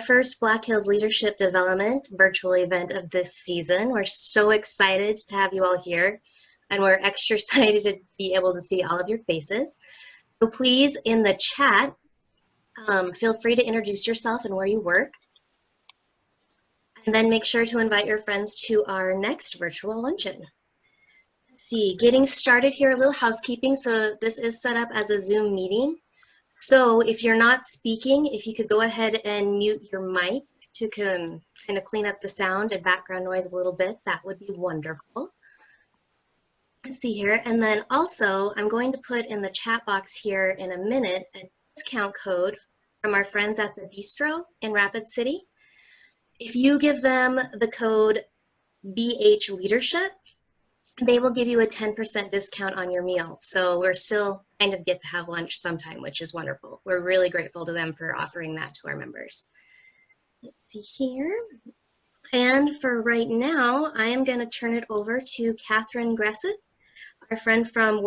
first Black Hills Leadership Development virtual event of this season. We're so excited to have you all here, and we're extra excited to be able to see all of your faces. So please, in the chat, feel free to introduce yourself and where you work. And then make sure to invite your friends to our next virtual luncheon. Let's see, getting started here, a little housekeeping. So this is set up as a Zoom meeting. So if you're not speaking, if you could go ahead and mute your mic to kind of clean up the sound and background noise a little bit, that would be wonderful. Let's see here. And then also, I'm going to put in the chat box here in a minute a discount code from our friends at the Bistro in Rapid City. If you give them the code BH Leadership, they will give you a 10% discount on your meal. So we're still kind of get to have lunch sometime, which is wonderful. We're really grateful to them for offering that to our members. Let's see here. And for right now, I am going to turn it over to Catherine Gressett, our friend from the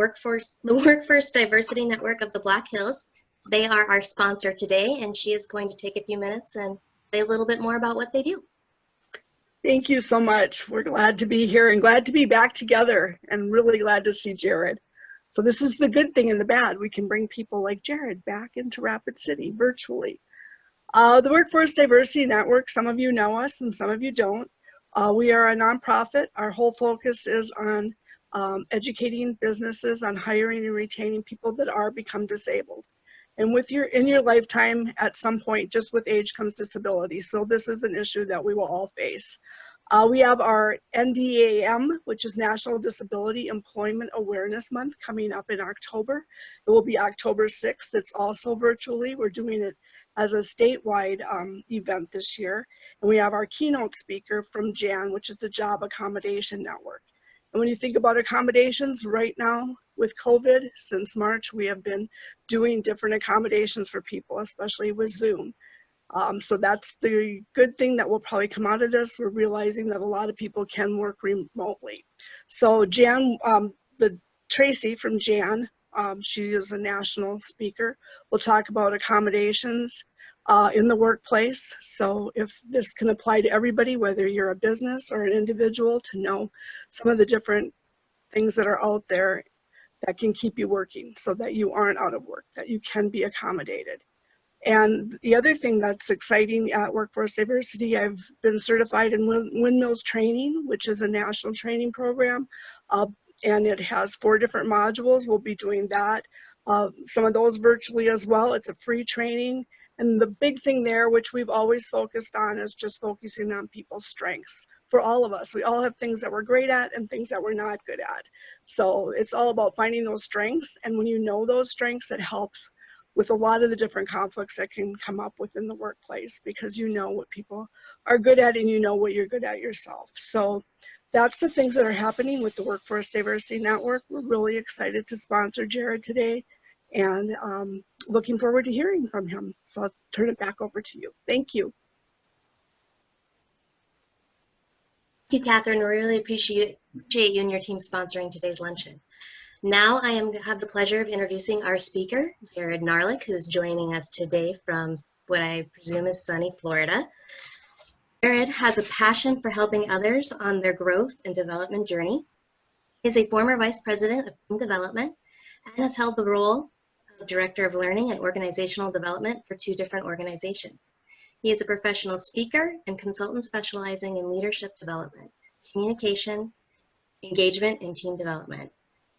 Workforce Diversity Network of the Black Hills. They are our sponsor today, and she is going to take a few minutes and say a little bit more about what they do. Thank you so much. We're glad to be here and glad to be back together, and really glad to see Jared. So this is the good thing and the bad. We can bring people like Jared back into Rapid City virtually. The Workforce Diversity Network, some of you know us and some of you don't. We are a nonprofit. Our whole focus is on educating businesses on hiring and retaining people that are become disabled. And in your lifetime, at some point, just with age comes disability. So this is an issue that we will all face. We have our NDAM, which is National Disability Employment Awareness Month, coming up in October. It will be October 6th. It's also virtually. We're doing it as a statewide event this year. And we have our keynote speaker from JAN, which is the Job Accommodation Network. And when you think about accommodations right now with COVID, since March, we have been doing different accommodations for people, especially with Zoom. So that's the good thing that will probably come out of this. We're realizing that a lot of people can work remotely. So Jan, Tracy from Jan, she is a national speaker. We'll talk about accommodations in the workplace. So if this can apply to everybody, whether you're a business or an individual, to know some of the different things that are out there that can keep you working so that you aren't out of work, that you can be accommodated. And the other thing that's exciting at Workforce Diversity, I've been certified in Windmills Training, which is a national training program, and it has 4 different modules. We'll be doing that. Some of those virtually as well. It's a free training. And the big thing there, which we've always focused on, is just focusing on people's strengths. For all of us, we all have things that we're great at and things that we're not good at. So it's all about finding those strengths. And when you know those strengths, it helps with a lot of the different conflicts that can come up within the workplace, because you know what people are good at and you know what you're good at yourself. So that's the things that are happening with the Workforce Diversity Network. We're really excited to sponsor Jared today, and looking forward to hearing from him. So I'll turn it back over to you. Thank you. Thank you, Catherine. We really appreciate you and your team sponsoring today's luncheon. Now I have the pleasure of introducing our speaker, Jared Narlock, who is joining us today from what I presume is sunny Florida. Jared has a passion for helping others on their growth and development journey. He is a former vice president of team development and has held the role of director of learning and organizational development for 2 different organizations. He is a professional speaker and consultant specializing in leadership development, communication, engagement, and team development.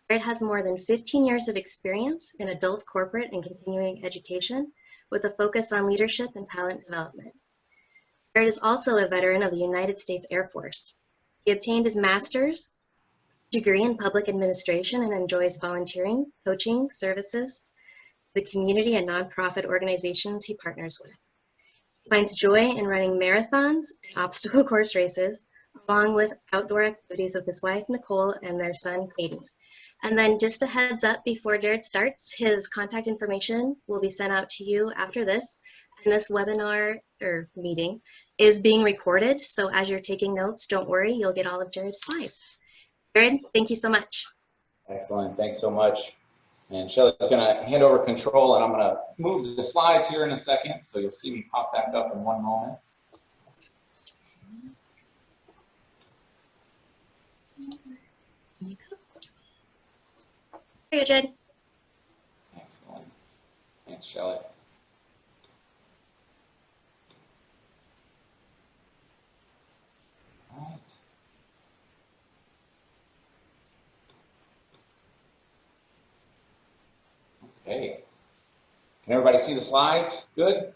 Jared has more than 15 years of experience in adult, corporate, and continuing education with a focus on leadership and talent development. Jared is also a veteran of the United States Air Force. He obtained his master's degree in public administration and enjoys volunteering, coaching, services to the community and nonprofit organizations he partners with. He finds joy in running marathons and obstacle course races, along with outdoor activities with his wife, Nicole, and their son, Katie. And then just a heads up before Jared starts, his contact information will be sent out to you after this. And this webinar or meeting is being recorded. So as you're taking notes, don't worry, you'll get all of Jared's slides. Jared, thank you so much. Excellent, thanks so much. And Shelley's going to hand over control, and I'm going to move the slides here in a second, so you'll see me pop back up in one moment. There you go, Jen. Excellent. Thanks, Shelley. All right. Okay. Can everybody see the slides? Good?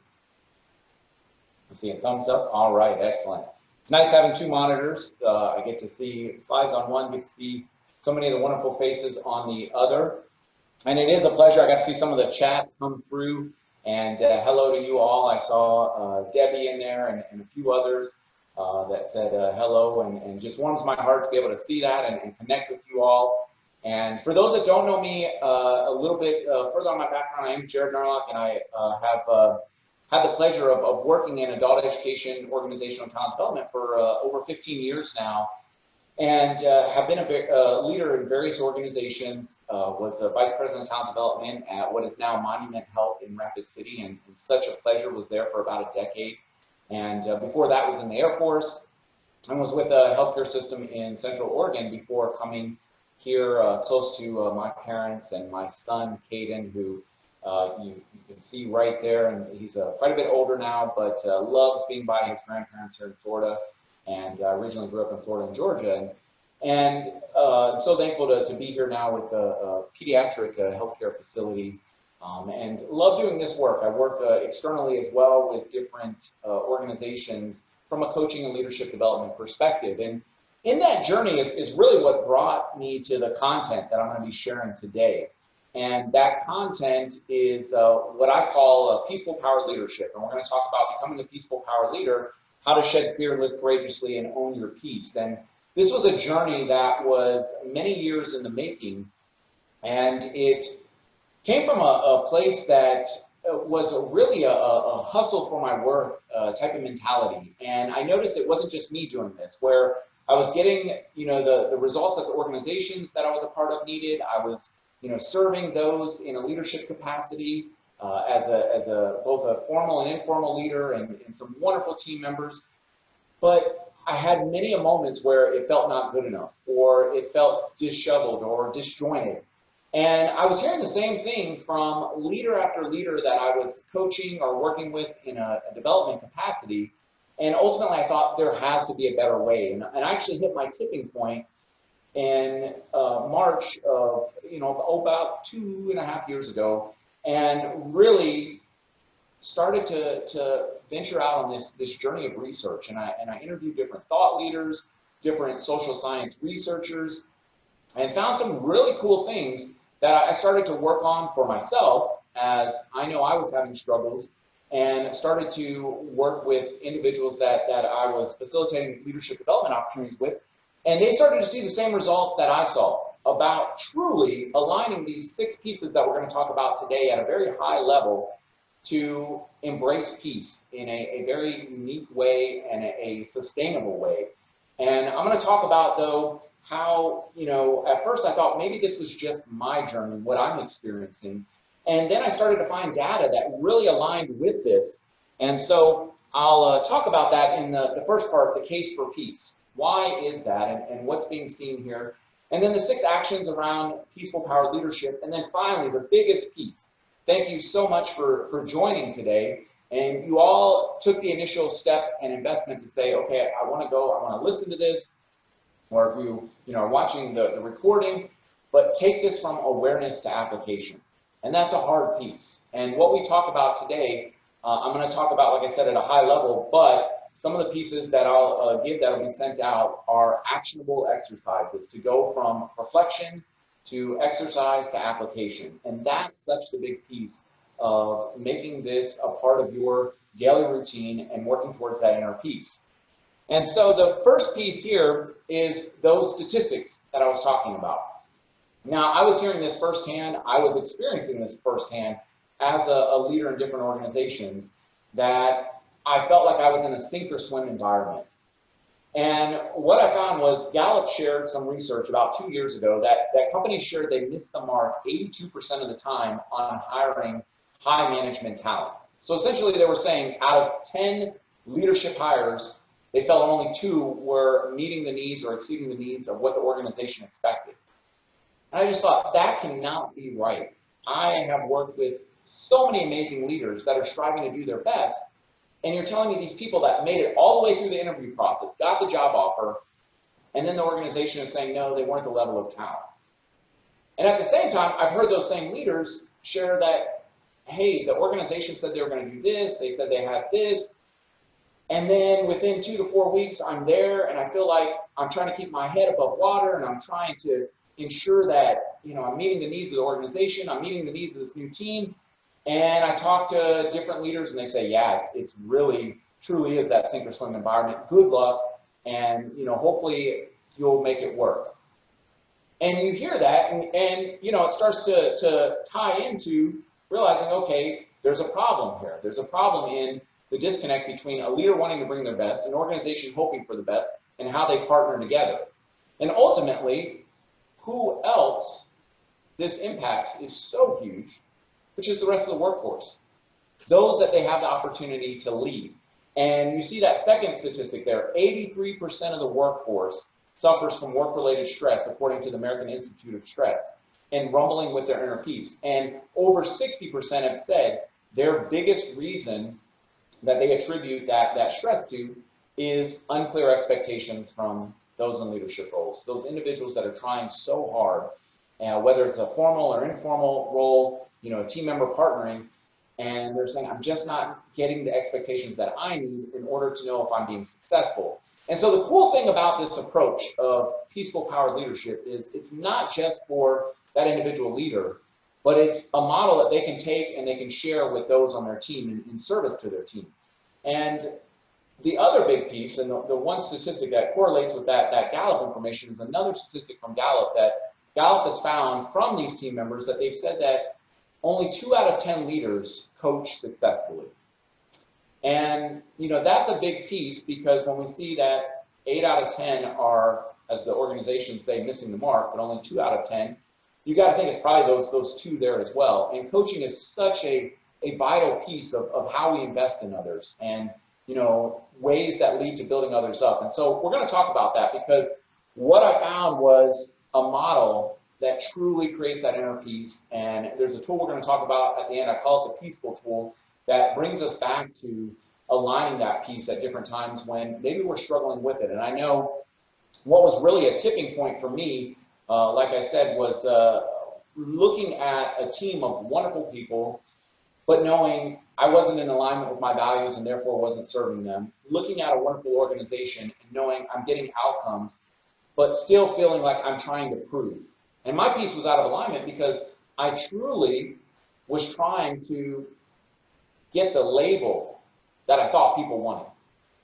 I see a thumbs up. All right, excellent. It's nice having two monitors. I get to see slides on one, get to see so many of the wonderful faces on the other. And it is a pleasure. I got to see some of the chats come through. And hello to you all. I saw Debbie in there and a few others that said hello, and just warms my heart to be able to see that and connect with you all. And for those that don't know me a little bit further on my background, I am Jared Narlock, and I have had the pleasure of working in adult education, organizational talent development for over 15 years now, and have been a leader in various organizations, was a vice president of talent development at what is now Monument Health in Rapid City, and such a pleasure, was there for about a decade. And before that was in the Air Force, and was with a healthcare system in Central Oregon before coming here close to my parents and my son, Caden, who you can see right there, and he's quite a bit older now, but loves being by his grandparents here in Florida, and originally grew up in Florida and Georgia. And I'm so thankful to be here now with a pediatric healthcare facility, and love doing this work. I work externally as well with different organizations from a coaching and leadership development perspective. And in that journey is really what brought me to the content that I'm going to be sharing today. And that content is what I call peaceful power leadership. And we're going to talk about becoming a peaceful power leader, how to shed fear, live courageously, and own your peace. And this was a journey that was many years in the making. And it came from a place that was really a hustle for my worth type of mentality. And I noticed it wasn't just me doing this, where I was getting, the results that the organizations that I was a part of needed. I was, serving those in a leadership capacity as both a formal and informal leader, and some wonderful team members. But I had many moments where it felt not good enough, or it felt disheveled or disjointed. And I was hearing the same thing from leader after leader that I was coaching or working with in a development capacity. And ultimately, I thought there has to be a better way. And I actually hit my tipping point in March of, about 2.5 years ago, and really started to venture out on this journey of research. And I interviewed different thought leaders, different social science researchers, and found some really cool things that I started to work on for myself, as I know I was having struggles, and started to work with individuals that I was facilitating leadership development opportunities with, and they started to see the same results that I saw about truly aligning these 6 pieces that we're going to talk about today at a very high level to embrace peace in a very unique way and a sustainable way. And I'm going to talk about, though, how, at first I thought maybe this was just my journey, what I'm experiencing. And then I started to find data that really aligned with this. And so I'll talk about that in the first part, the case for peace. Why is that, and what's being seen here? And then the 6 actions around peaceful power leadership. And then finally, the biggest piece. Thank you so much for joining today. And you all took the initial step and investment to say, okay, I want to go, I want to listen to this. Or if you are watching the recording, but take this from awareness to application. And that's a hard piece. And what we talk about today, I'm going to talk about, like I said, at a high level, but some of the pieces that I'll give that'll be sent out are actionable exercises to go from reflection to exercise to application. And that's such the big piece of making this a part of your daily routine and working towards that inner peace. And so the first piece here is those statistics that I was talking about. Now, I was hearing this firsthand. I was experiencing this firsthand as a leader in different organizations, that I felt like I was in a sink or swim environment. And what I found was Gallup shared some research about 2 years ago that companies shared they missed the mark 82% of the time on hiring high management talent. So essentially they were saying out of 10 leadership hires, they felt only 2 were meeting the needs or exceeding the needs of what the organization expected. And I just thought that cannot be right. I have worked with so many amazing leaders that are striving to do their best, and you're telling me these people that made it all the way through the interview process, got the job offer, and then the organization is saying, no, they weren't the level of talent. And at the same time, I've heard those same leaders share that, hey, the organization said they were going to do this, they said they had this, and then within 2 to 4 weeks, I'm there, and I feel like I'm trying to keep my head above water, and I'm trying to ensure that, I'm meeting the needs of the organization, I'm meeting the needs of this new team. And I talk to different leaders and they say, yeah, it's really, truly is that sink or swim environment. Good luck. And, hopefully you'll make it work. And you hear that and it starts to tie into realizing, okay, there's a problem here. There's a problem in the disconnect between a leader wanting to bring their best, an organization hoping for the best, and how they partner together. And ultimately, who else this impacts is so huge, which is the rest of the workforce. Those that they have the opportunity to lead. And you see that second statistic there, 83% of the workforce suffers from work-related stress, according to the American Institute of Stress, and rumbling with their inner peace. And over 60% have said their biggest reason that they attribute that stress to is unclear expectations from those in leadership roles, those individuals that are trying so hard, whether it's a formal or informal role, a team member partnering, and they're saying, I'm just not getting the expectations that I need in order to know if I'm being successful. And so the cool thing about this approach of peaceful powered leadership is it's not just for that individual leader, but it's a model that they can take and they can share with those on their team in service to their team. And the other big piece, and the one statistic that correlates with that Gallup information, is another statistic from Gallup that Gallup has found from these team members that they've said that only 2 out of 10 leaders coach successfully. And, that's a big piece because when we see that 8 out of 10 are, as the organizations say, missing the mark, but only 2 out of 10, you got to think it's probably those 2 there as well. And coaching is such a vital piece of how we invest in others and, ways that lead to building others up. And so we're going to talk about that because what I found was a model that truly creates that inner peace. And there's a tool we're going to talk about at the end. I call it the peaceful tool that brings us back to aligning that peace at different times when maybe we're struggling with it. And I know what was really a tipping point for me, like I said, was looking at a team of wonderful people, but knowing I wasn't in alignment with my values and therefore wasn't serving them. Looking at a wonderful organization and knowing I'm getting outcomes, but still feeling like I'm trying to prove. And my piece was out of alignment because I truly was trying to get the label that I thought people wanted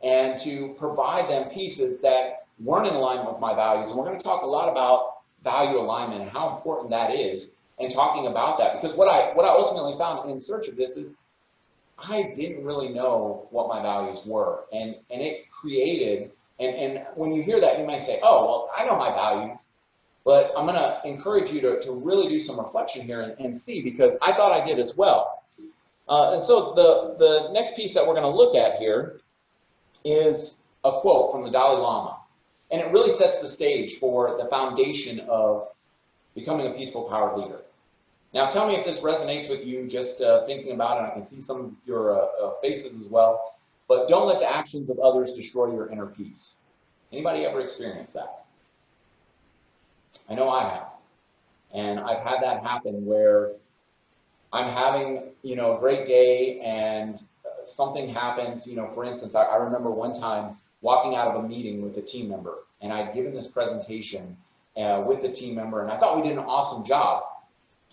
and to provide them pieces that weren't in alignment with my values. And we're going to talk a lot about value alignment and how important that is and talking about that. Because what I ultimately found in search of this is I didn't really know what my values were. And it created, and when you hear that, you might say, oh, well, I know my values. But I'm going to encourage you to really do some reflection here and see, because I thought I did as well. And so the next piece that we're going to look at here is a quote from the Dalai Lama. And it really sets the stage for the foundation of becoming a peaceful powered leader. Now tell me if this resonates with you, just thinking about it. I can see some of your faces as well. But don't let the actions of others destroy your inner peace. Anybody ever experienced that? I know I have. And I've had that happen where I'm having, a great day and something happens, for instance, I remember one time walking out of a meeting with a team member and I'd given this presentation with the team member and I thought we did an awesome job.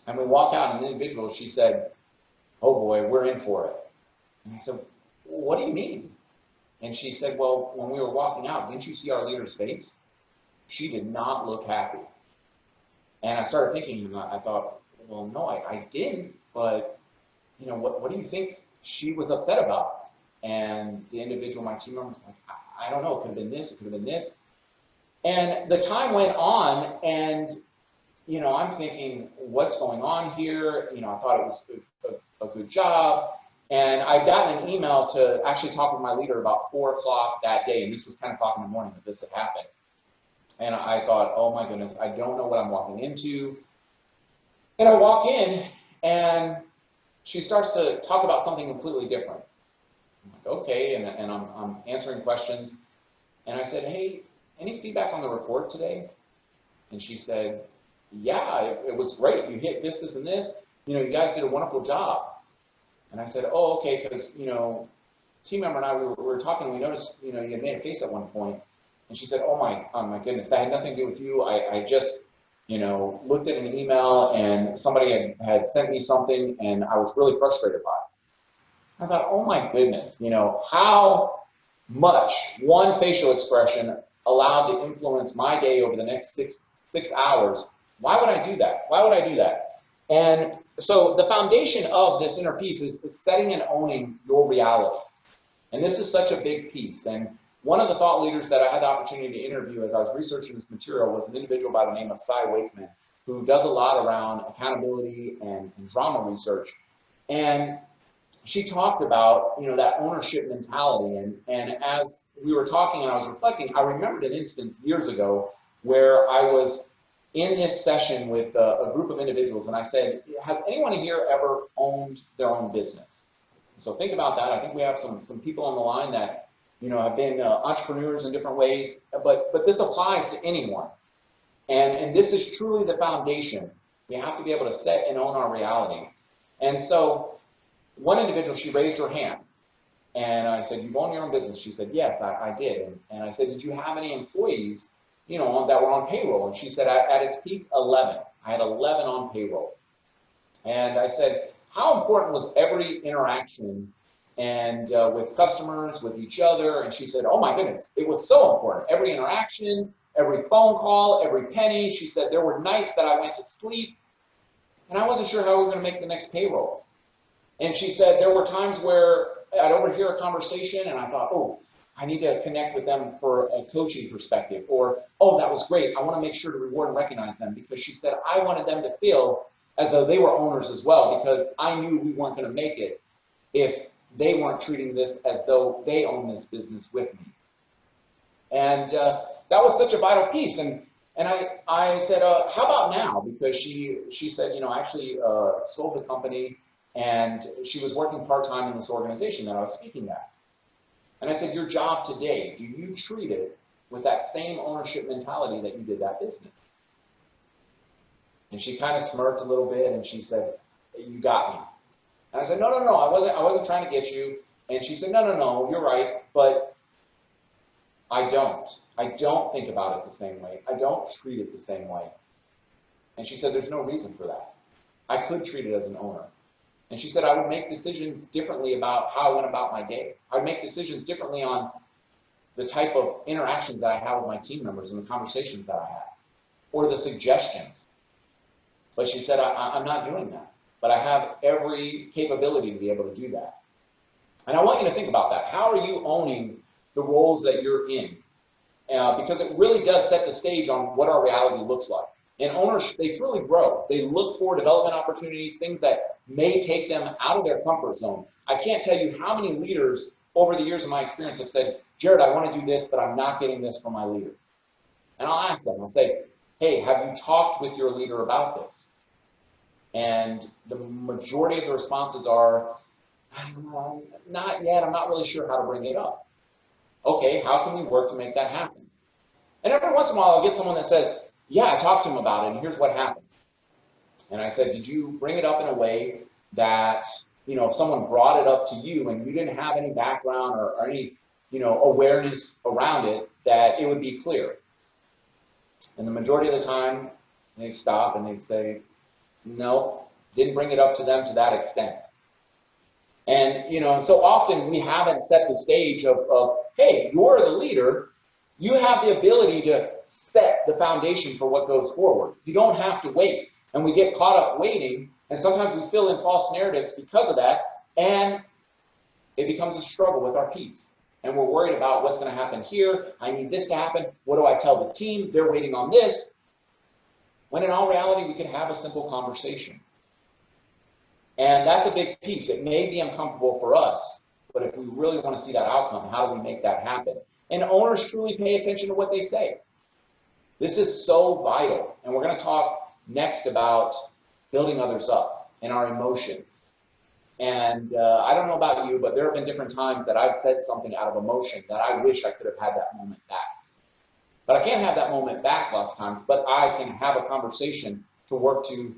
And we walk out and the individual, she said, oh boy, we're in for it. And I said, what do you mean? And she said, well, when we were walking out, didn't you see our leader's face? She did not look happy. And I started thinking, I thought, well, no, I didn't, but, what do you think she was upset about? And the individual, my team member, was like, I don't know, it could have been this, it could have been this. And the time went on, and I'm thinking, what's going on here? I thought it was a good job. And I'd gotten an email to actually talk with my leader about 4 o'clock that day, and this was 10 o'clock in the morning that this had happened. And I thought, oh my goodness, I don't know what I'm walking into. And I walk in, and she starts to talk about something completely different. I'm like, okay, and I'm answering questions. And I said, hey, any feedback on the report today? And she said, yeah, it was great. You hit this, this, and this. You guys did a wonderful job. And I said, oh, okay, because, team member and I, we were talking, and we noticed, you had made a face at one point. And she said, oh my goodness, that had nothing to do with you. I just, looked at an email, and somebody had sent me something, and I was really frustrated by it. I thought, oh my goodness, how much one facial expression allowed to influence my day over the next six hours. Why would I do that? Why would I do that? And so the foundation of this inner peace is setting and owning your reality. And this is such a big piece. And one of the thought leaders that I had the opportunity to interview as I was researching this material was an individual by the name of Cy Wakeman, who does a lot around accountability and drama research. And she talked about, that ownership mentality. And as we were talking and I was reflecting, I remembered an instance years ago where I was in this session with a group of individuals, and I said, has anyone here ever owned their own business? So think about that. I think we have some people on the line that, have been entrepreneurs in different ways, but this applies to anyone. And this is truly the foundation. We have to be able to set and own our reality. And so one individual, she raised her hand, and I said, you've owned your own business? She said, yes, I did. And I said, did you have any employees, that were on payroll? And she said, at its peak, 11. I had 11 on payroll. And I said, how important was every interaction and with customers, with each other? And she said, oh my goodness, it was so important. Every interaction, every phone call, every penny. She said, there were nights that I went to sleep, and I wasn't sure how we were going to make the next payroll. And she said, there were times where I'd overhear a conversation, and I thought, oh, I need to connect with them for a coaching perspective, or, oh, that was great. I want to make sure to reward and recognize them, because she said, I wanted them to feel as though they were owners as well, because I knew we weren't going to make it if they weren't treating this as though they own this business with me. And that was such a vital piece. And I said, how about now? Because she said, I actually sold the company, and she was working part-time in this organization that I was speaking at. And I said, your job today, do you treat it with that same ownership mentality that you did that business? And she kind of smirked a little bit, and she said, you got me. And I said, no, I wasn't trying to get you. And she said, no, you're right, but I don't think about it the same way. I don't treat it the same way. And she said, there's no reason for that. I could treat it as an owner. And she said, I would make decisions differently about how I went about my day. I would make decisions differently on the type of interactions that I have with my team members and the conversations that I have, or the suggestions. But she said, I'm not doing that. But I have every capability to be able to do that. And I want you to think about that. How are you owning the roles that you're in? Because it really does set the stage on what our reality looks like. And owners, they truly grow. They look for development opportunities, things that may take them out of their comfort zone. I can't tell you how many leaders over the years of my experience have said, Jared, I want to do this, but I'm not getting this from my leader. And I'll ask them, I'll say, hey, have you talked with your leader about this? And the majority of the responses are, not yet, I'm not really sure how to bring it up. Okay, how can we work to make that happen? And every once in a while, I'll get someone that says, yeah, I talked to him about it, and here's what happened. And I said, did you bring it up in a way that, if someone brought it up to you and you didn't have any background or any, awareness around it, that it would be clear? And the majority of the time, they stop and they'd say, no, didn't bring it up to them to that extent. And, so often we haven't set the stage of, hey, you're the leader. You have the ability to set the foundation for what goes forward. You don't have to wait. And we get caught up waiting, and sometimes we fill in false narratives because of that. And it becomes a struggle with our peace. And we're worried about what's going to happen here. I need this to happen. What do I tell the team? They're waiting on this. When in all reality, we can have a simple conversation. And that's a big piece. It may be uncomfortable for us, but if we really want to see that outcome, how do we make that happen? And owners truly pay attention to what they say. This is so vital. And we're going to talk next about building others up and our emotions. And I don't know about you, but there have been different times that I've said something out of emotion that I wish I could have had that moment back. But I can't have that moment back lots of times, but I can have a conversation to work to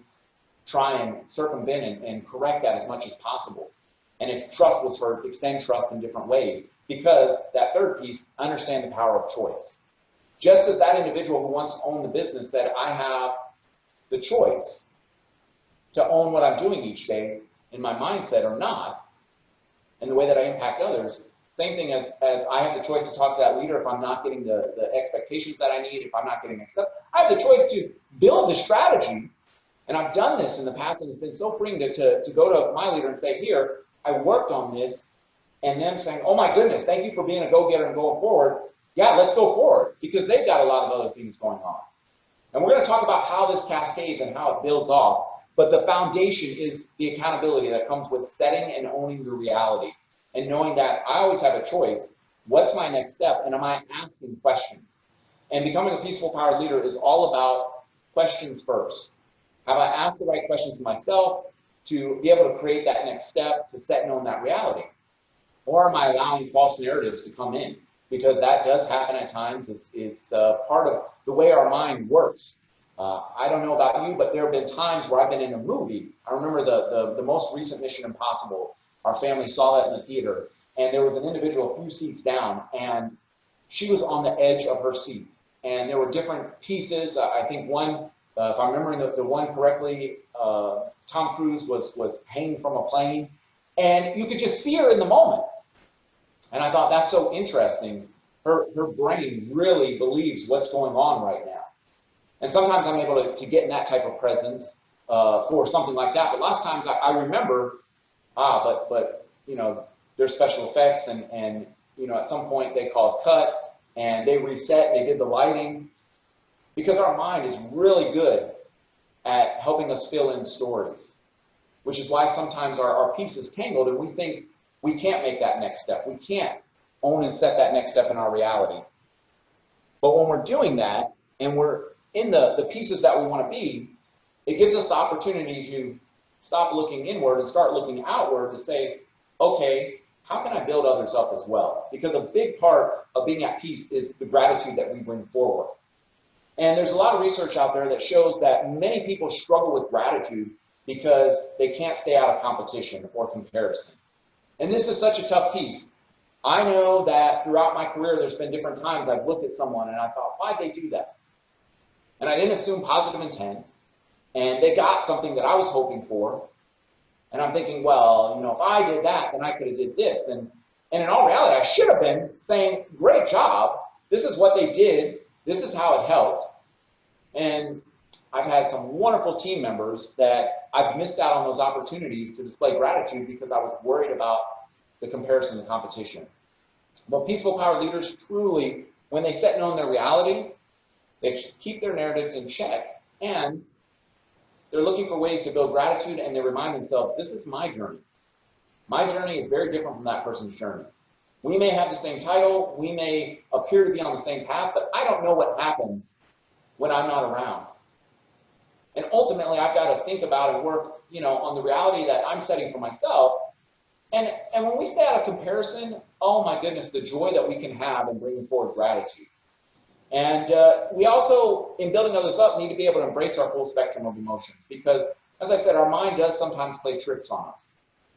try and circumvent and correct that as much as possible. And if trust was hurt, extend trust in different ways. Because that third piece, understand the power of choice. Just as that individual who once owned the business said, I have the choice to own what I'm doing each day in my mindset or not, and the way that I impact others. Same thing as I have the choice to talk to that leader if I'm not getting the expectations that I need, if I'm not getting accepted. I have the choice to build the strategy, and I've done this in the past, and it's been so freeing to go to my leader and say, here, I worked on this, and them saying, oh my goodness, thank you for being a go-getter and going forward. Yeah, let's go forward, because they've got a lot of other things going on. And we're going to talk about how this cascades and how it builds off. But the foundation is the accountability that comes with setting and owning your reality and knowing that I always have a choice. What's my next step? And am I asking questions? And becoming a peaceful, powered leader is all about questions first. Have I asked the right questions to myself to be able to create that next step to set and own that reality? Or am I allowing false narratives to come in? Because that does happen at times. It's part of the way our mind works. I don't know about you, but there have been times where I've been in a movie. I remember the most recent Mission Impossible. Our family saw that in the theater, and there was an individual a few seats down, and she was on the edge of her seat. And there were different pieces. I think one, if I'm remembering the one correctly, Tom Cruise was hanging from a plane, and you could just see her in the moment. And I thought, that's so interesting. Her brain really believes what's going on right now. And sometimes I'm able to get in that type of presence for something like that. But lots of times I remember, but you know, there's special effects, and you know, at some point they called cut, and they reset, they did the lighting, because our mind is really good at helping us fill in stories, which is why sometimes our piece is tangled, and we think we can't make that next step. We can't own and set that next step in our reality. But when we're doing that, and we're in the pieces that we want to be, it gives us the opportunity to stop looking inward and start looking outward to say, okay, how can I build others up as well? Because a big part of being at peace is the gratitude that we bring forward. And there's a lot of research out there that shows that many people struggle with gratitude because they can't stay out of competition or comparison. And this is such a tough piece. I know that throughout my career, there's been different times I've looked at someone and I thought, why'd they do that? And I didn't assume positive intent, and they got something that I was hoping for. And I'm thinking, well, you know, if I did that, then I could have did this. And in all reality, I should have been saying, great job. This is what they did. This is how it helped. And I've had some wonderful team members that I've missed out on those opportunities to display gratitude because I was worried about the comparison, the competition. But peaceful power leaders truly, when they set and own their reality, they keep their narratives in check, and they're looking for ways to build gratitude, and they remind themselves, this is my journey. My journey is very different from that person's journey. We may have the same title, we may appear to be on the same path, but I don't know what happens when I'm not around. And ultimately, I've got to think about and work, you know, on the reality that I'm setting for myself. And when we stay out of comparison, oh my goodness, the joy that we can have in bringing forward gratitude. And we also, in building others up, need to be able to embrace our full spectrum of emotions, because, as I said, our mind does sometimes play tricks on us.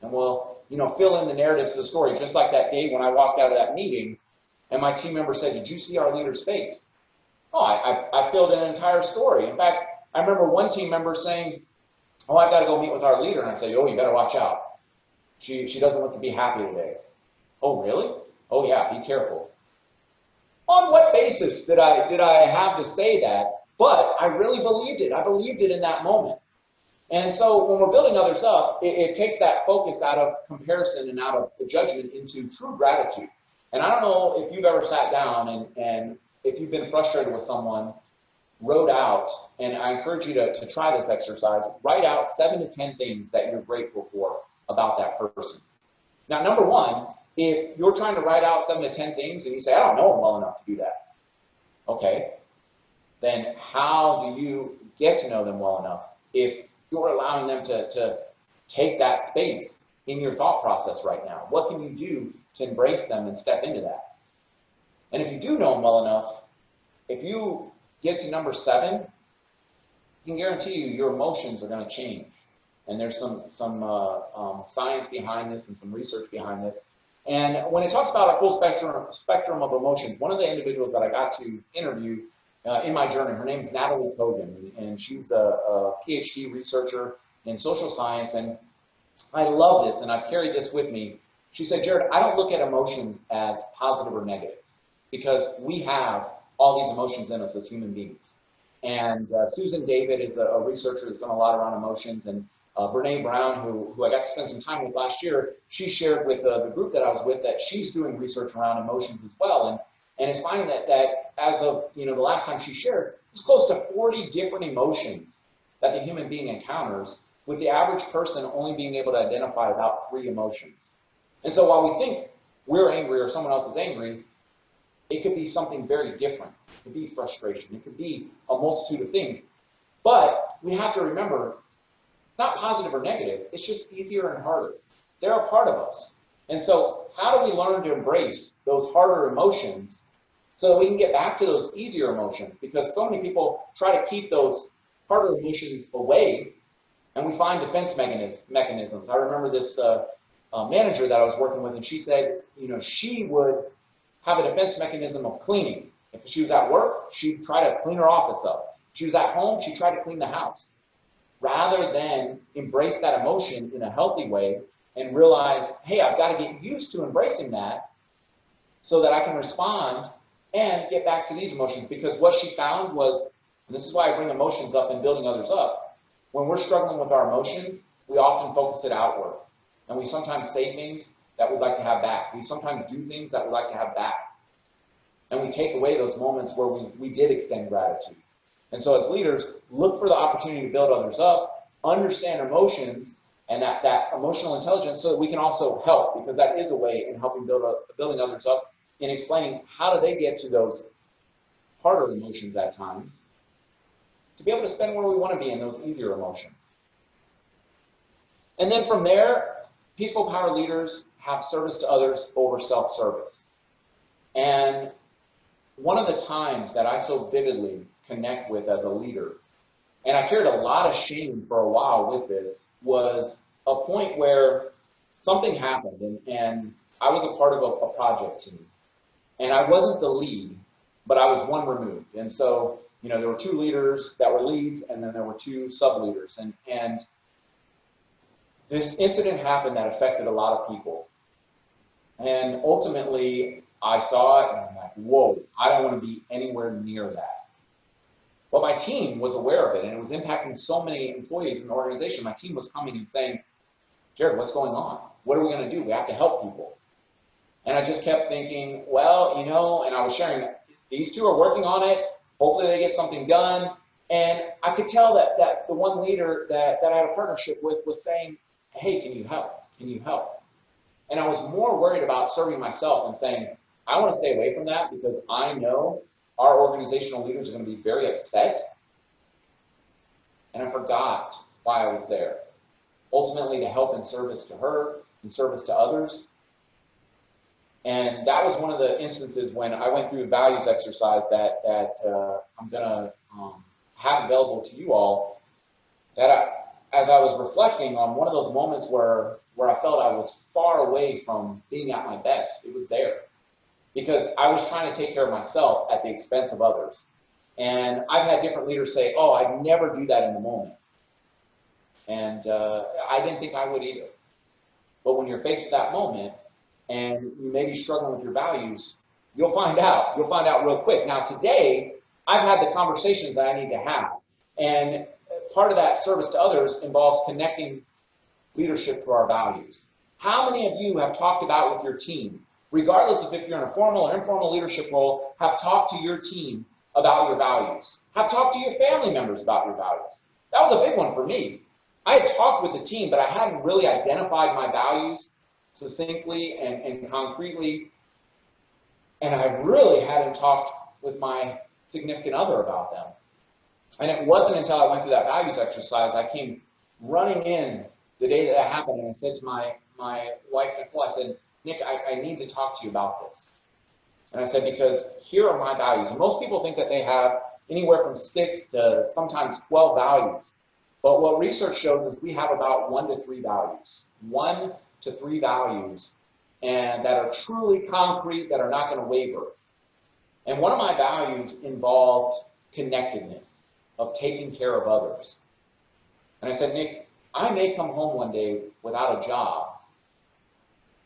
And we'll, you know, fill in the narratives of the story, just like that day when I walked out of that meeting and my team member said, did you see our leader's face? Oh, I filled in an entire story. In fact, I remember one team member saying, oh, I've got to go meet with our leader. And I said, oh, you better watch out. She doesn't look to be happy today. Oh, really? Oh, yeah, be careful. On what basis did I have to say that? But I really believed it. I believed it in that moment. And so when we're building others up, it takes that focus out of comparison and out of the judgment into true gratitude. And I don't know if you've ever sat down and if you've been frustrated with someone, wrote out, and I encourage you to try this exercise, write out 7 to 10 things that you're grateful for about that person. Now, number one, if you're trying to write out 7 to 10 things and you say, I don't know them well enough to do that, okay, then how do you get to know them well enough if you're allowing them to take that space in your thought process right now? What can you do to embrace them and step into that? And if you do know them well enough, if you get to number 7, I can guarantee you your emotions are going to change. And there's some science behind this and some research behind this. And when it talks about a full spectrum of emotions, one of the individuals that I got to interview in my journey, her name is Natalie Kogan, and she's a PhD researcher in social science. And I love this, and I've carried this with me. She said, Jared, I don't look at emotions as positive or negative, because we have all these emotions in us as human beings. And Susan David is a researcher that's done a lot around emotions, and Brene Brown, who I got to spend some time with last year, she shared with the group that I was with that she's doing research around emotions as well. And it's finding that as of the last time she shared, there's close to 40 different emotions that the human being encounters, with the average person only being able to identify about 3 emotions. And so while we think we're angry or someone else is angry, it could be something very different. It could be frustration. It could be a multitude of things. But we have to remember, it's not positive or negative. It's just easier and harder. They're a part of us. And so how do we learn to embrace those harder emotions so that we can get back to those easier emotions? Because so many people try to keep those harder emotions away, and we find defense mechanisms. I remember this manager that I was working with, and she said, she would have a defense mechanism of cleaning. If she was at work, she'd try to clean her office up. If she was at home, she'd try to clean the house, rather than embrace that emotion in a healthy way and realize, hey, I've got to get used to embracing that so that I can respond and get back to these emotions. Because what she found was, and this is why I bring emotions up and building others up, when we're struggling with our emotions, we often focus it outward. And we sometimes say things that we'd like to have back. We sometimes do things that we'd like to have back. And we take away those moments where we did extend gratitude. And so as leaders, look for the opportunity to build others up, understand emotions and that emotional intelligence, so that we can also help, because that is a way in helping building others up, in explaining how do they get to those harder emotions at times, to be able to spend where we want to be in those easier emotions. And then from there, peaceful power leaders have service to others over self-service. And one of the times that I so vividly connect with as a leader, and I carried a lot of shame for a while with this, was a point where something happened, and I was a part of a project team. And I wasn't the lead, but I was one removed. And so, there were 2 leaders that were leads, and then there were 2 sub-leaders. And this incident happened that affected a lot of people. And ultimately, I saw it, and I'm like, whoa, I don't want to be anywhere near that. But my team was aware of it, and it was impacting so many employees in the organization. My team was coming and saying, Jared, what's going on? What are we going to do? We have to help people. And I just kept thinking, well, and I was sharing, these 2 are working on it. Hopefully they get something done. And I could tell that the one leader that I had a partnership with was saying, hey, can you help? Can you help? And I was more worried about serving myself and saying, I want to stay away from that, because I know our organizational leaders are going to be very upset. And I forgot why I was there. Ultimately, to help in service to her, in service to others. And that was one of the instances when I went through a values exercise that I'm going to have available to you all, that as I was reflecting on one of those moments where I felt I was far away from being at my best, it was there. Because I was trying to take care of myself at the expense of others. And I've had different leaders say, oh, I'd never do that in the moment. And I didn't think I would either. But when you're faced with that moment, and you may be struggling with your values, you'll find out. You'll find out real quick. Now today, I've had the conversations that I need to have. And part of that service to others involves connecting leadership to our values. How many of you have talked about with your team, regardless of if you're in a formal or informal leadership role, have talked to your team about your values? Have talked to your family members about your values? That was a big one for me. I had talked with the team, but I hadn't really identified my values succinctly and concretely. And I really hadn't talked with my significant other about them. And it wasn't until I went through that values exercise, I came running in the day that happened, and I said to my wife, Nicole, I said, Nick, I need to talk to you about this. And I said, because here are my values. And most people think that they have anywhere from 6 to sometimes 12 values. But what research shows is we have about 1 to 3 values. 1 to 3 values, and that are truly concrete, that are not going to waver. And one of my values involved connectedness, of taking care of others. And I said, Nick, I may come home one day without a job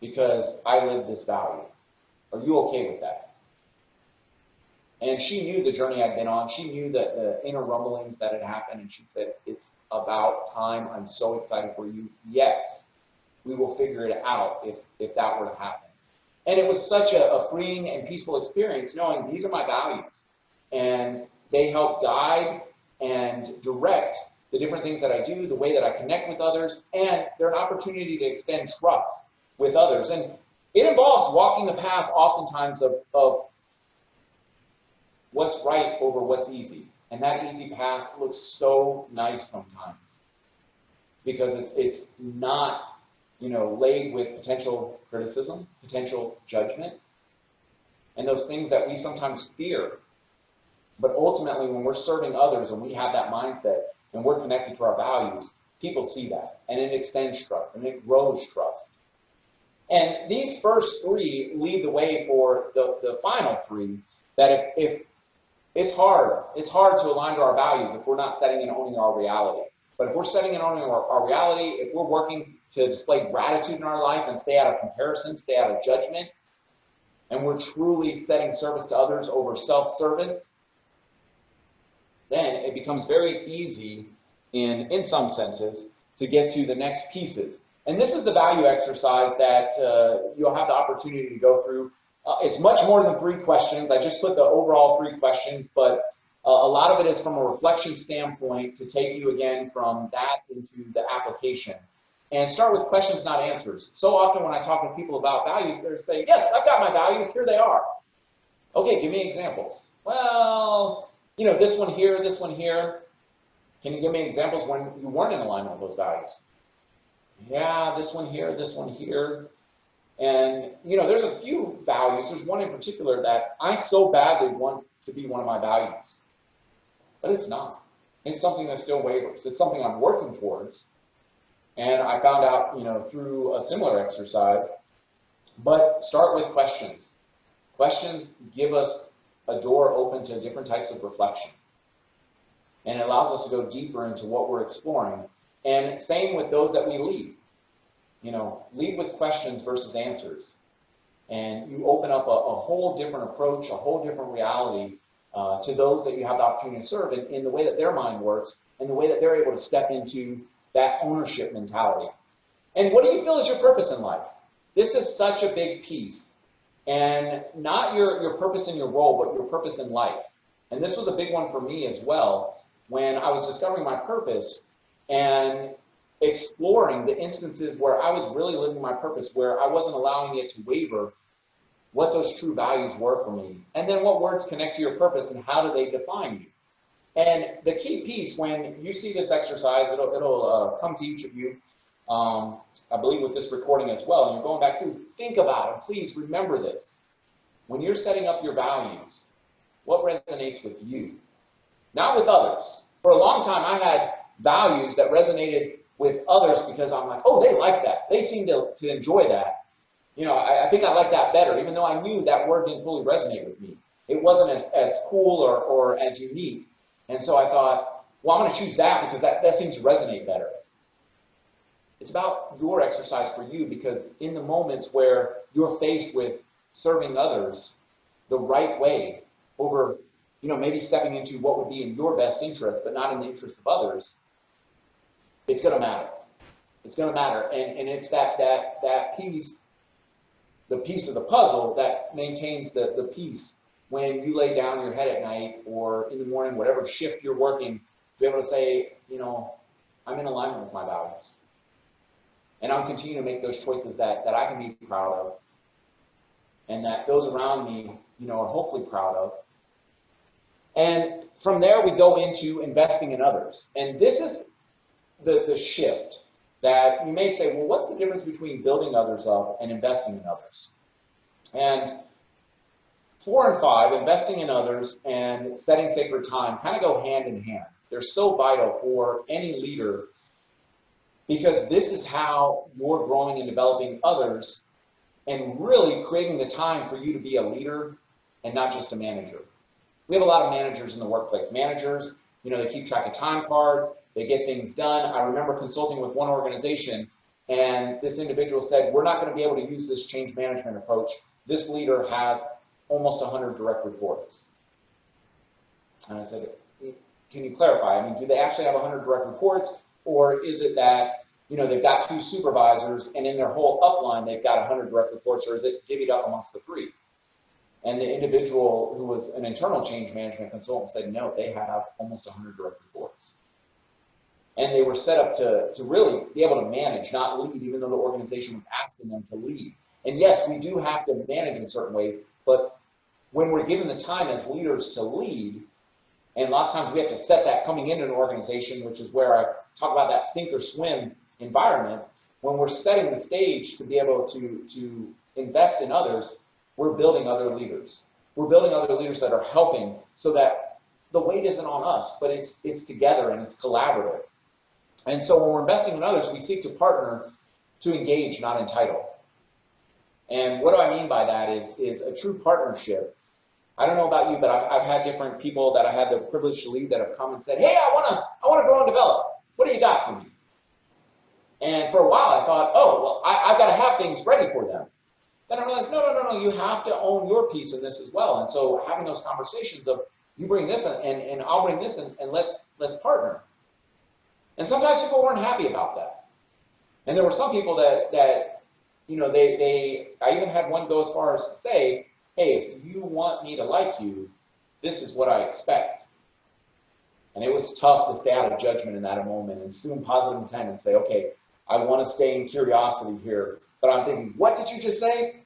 because I live this value. Are you okay with that? And she knew the journey I'd been on. She knew that the inner rumblings that had happened, and she said, it's about time. I'm so excited for you. Yes, we will figure it out if that were to happen. And it was such a freeing and peaceful experience knowing these are my values. And they help guide and direct the different things that I do, the way that I connect with others, and they're an opportunity to extend trust with others. And it involves walking the path oftentimes of what's right over what's easy. And that easy path looks so nice sometimes because it's not, laid with potential criticism, potential judgment, and those things that we sometimes fear. But ultimately, when we're serving others and we have that mindset and we're connected to our values, people see that, and it extends trust and it grows trust. And these first 3 lead the way for the final 3, that if it's hard to align to our values if we're not setting and owning our reality. But if we're setting and owning our reality, if we're working to display gratitude in our life and stay out of comparison, stay out of judgment, and we're truly setting service to others over self-service, then it becomes very easy in some senses to get to the next pieces. And this is the value exercise that you'll have the opportunity to go through. It's much more than 3 questions. I just put the overall 3 questions, but a lot of it is from a reflection standpoint to take you again from that into the application. And start with questions, not answers. So often when I talk to people about values, they're saying, yes, I've got my values, here they are. Okay, give me examples. Well, this one here, this one here. Can you give me examples when you weren't in alignment with those values? Yeah, this one here, this one here. And, there's a few values. There's one in particular that I so badly want to be one of my values. But it's not. It's something that still wavers. It's something I'm working towards. And I found out, through a similar exercise. But start with questions. Questions give us a door open to different types of reflection. And it allows us to go deeper into what we're exploring. And same with those that we lead. Lead with questions versus answers. And you open up a whole different approach, a whole different reality to those that you have the opportunity to serve in the way that their mind works and the way that they're able to step into that ownership mentality. And what do you feel is your purpose in life? This is such a big piece. And not your purpose in your role, but your purpose in life. And this was a big one for me as well when I was discovering my purpose and exploring the instances where I was really living my purpose, where I wasn't allowing it to waver, what those true values were for me. And then what words connect to your purpose and how do they define you? And the key piece, when you see this exercise, it'll come to each of you, I believe with this recording as well, and you're going back through, think about it. Please remember this. When you're setting up your values, what resonates with you? Not with others. For a long time, I had values that resonated with others because I'm like, oh, they like that. They seem to enjoy that. I think I like that better, even though I knew that word didn't fully resonate with me. It wasn't as cool or as unique. And so I thought, well, I'm going to choose that because that seems to resonate better. It's about your exercise for you, because in the moments where you're faced with serving others the right way over, maybe stepping into what would be in your best interest, but not in the interest of others, it's going to matter. It's going to matter. And it's that piece, the piece of the puzzle that maintains the peace when you lay down your head at night or in the morning, whatever shift you're working, to be able to say, I'm in alignment with my values. And I'm continuing to make those choices that I can be proud of and that those around me, are hopefully proud of. And from there, we go into investing in others. And this is the shift that you may say, well, what's the difference between building others up and investing in others? And 4 and 5, investing in others and setting sacred time, kind of go hand in hand. They're so vital for any leader because this is how you're growing and developing others and really creating the time for you to be a leader and not just a manager. We have a lot of managers in the workplace. Managers, they keep track of time cards, they get things done. I remember consulting with one organization, and this individual said, we're not going to be able to use this change management approach. This leader has almost 100 direct reports. And I said, can you clarify? I mean, do they actually have 100 direct reports, or is it that, they've got 2 supervisors, and in their whole upline, they've got 100 direct reports, or is it divvied up amongst the 3? And the individual who was an internal change management consultant said, no, they have almost 100 direct reports. And they were set up to really be able to manage, not lead, even though the organization was asking them to lead. And yes, we do have to manage in certain ways, but when we're given the time as leaders to lead, and lots of times we have to set that coming into an organization, which is where I talk about that sink or swim environment. When we're setting the stage to be able to invest in others, we're building other leaders. We're building other leaders that are helping so that the weight isn't on us, but it's together and it's collaborative. And so when we're investing in others, we seek to partner to engage, not entitle. And what do I mean by that is a true partnership. I don't know about you, but I've had different people that I had the privilege to lead that have come and said, hey, I want to grow and develop. What do you got for me? And for a while I thought, oh, well, I've got to have things ready for them. Then I realized, no, you have to own your piece in this as well. And so having those conversations of you bring this and I'll bring this and let's partner. And sometimes people weren't happy about that. And there were some people that I even had one go as far as to say, hey, if you want me to like you, this is what I expect. And it was tough to stay out of judgment in that moment and assume positive intent and say, okay, I want to stay in curiosity here. But I'm thinking, what did you just say?